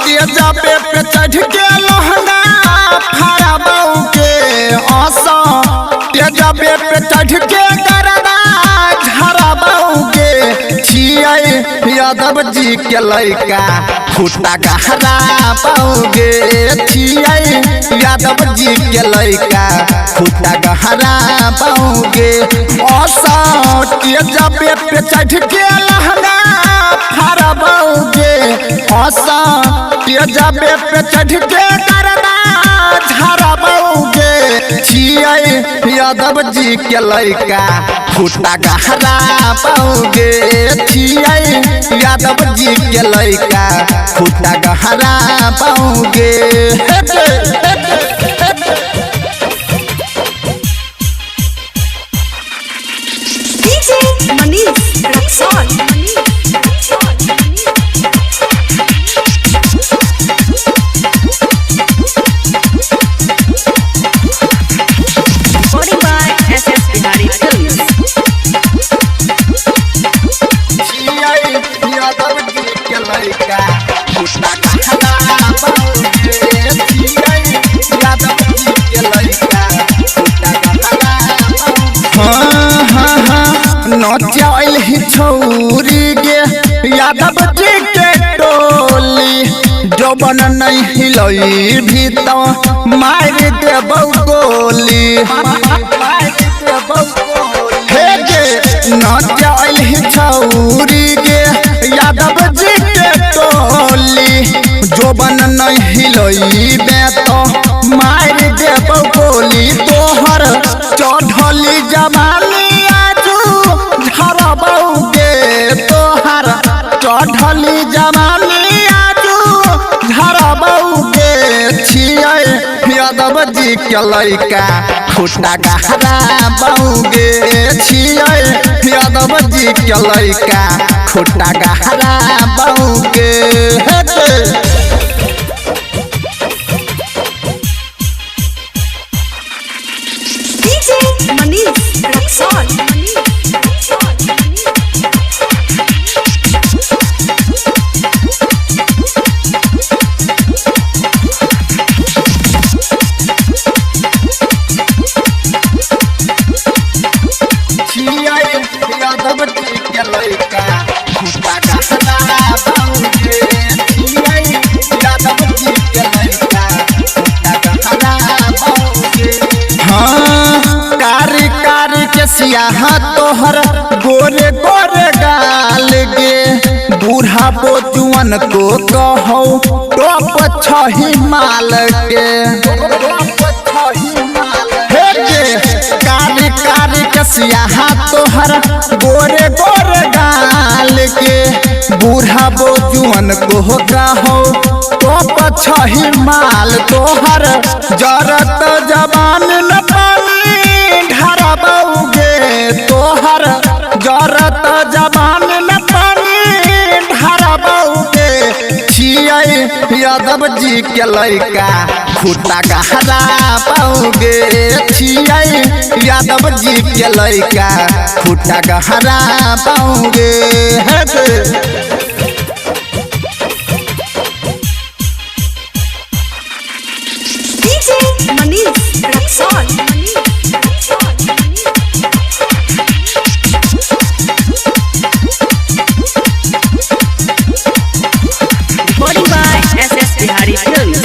तेजाबे पे चढ़ के लहंगा फरबाऊ के आसा तेजाबे पे चढ़ के करना झरबाऊ के छियै यादव जी के लइका खूटा गहरा पाओगे छियै यादव जी के लइका खूटा गहरा पाओगे आसा तेजाबे पे चढ़ के लहंगा फरबाऊगे आसा तेजाबे पे चढ़ के करना झरबाऊगे छियै यादव जी के लइका खूटा गहरा पाओगे छियै यादव जी के लइका खूटा गहरा पाओगे DJ Manish Raxaul recording by SS Bihari Films. छियै यादव जी के लइका खूटा गहरा पाओगे छियै यादव जी के लइका खूटा गहरा नचल ही छौरी गे यादव जी के टोली जौवन नहीं हिलई भी तो मार देबौ गोली हे गे नचल ही छौरी गे यादव जी के टोली जौवन नहीं हिलई बे तो मार देबौ गोली तोहर चढ़ली जवानी झरबाऊगे तोहर चढ़ली जवानी आजू झरबाऊगे छियै यादव जी के लइका खूटा गहरा बाऊगे छियै यादव जी के लइका खूटा गहरा बाऊगे डीजे मनीष रक्सौल यादव जी के लइका खूटा गहरा बाऊगे छियै यादव जी के लइका खूटा गहरा बाऊगे कारी कारी के सियाह तोहर गोरे गोरे गाल गे बूढ़ा बोचुअन को कहो टॉप छही माल के कारी कारी के सियाह तोहर गोरे गोरे गाल के बूढ़ा बोचुअन को कहो टॉप छही माल तोहर जरत जवान न पानी ढरबाऊगे तोहर जरत जवान न पानी ढरबाऊगे छियै यादव जी के लइका खूटा गहरा पाओगे छियै यादव जी के लइका खूटा गहरा पाओगे DJ Manish Raxaul recording by SS Bihari Films.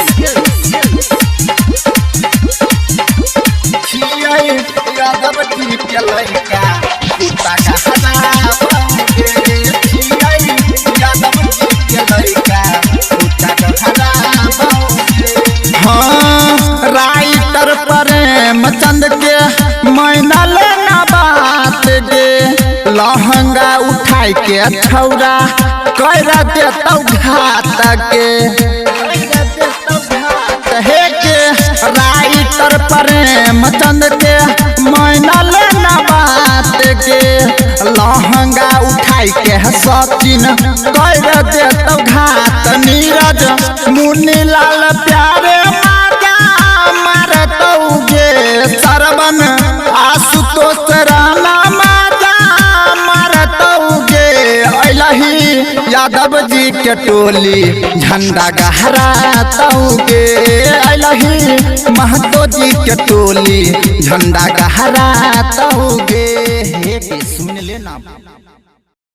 छियै यादव जी के लइका खूटा गहरा पाओगे छियै यादव जी के लइका खूटा गहरा पाओगे राइटर प्रेमचंद के मैना लेना बात गे लहंगा उठाई के छौरा कर देतौ घात के हे के राइटर प्रेमचंद के मैना लेना बात के लहंगा उठाई के सचिन कर देतौ घात नीरज मुनीलाल प्यारे माजा मारतौगे सरवन आशुतोष राणा माजा मारतौगे यादव जी के के टोली झंडा गहरातौगे अलही महतो जी के टोली झंडा गहरातौगे। हे सुन लेना।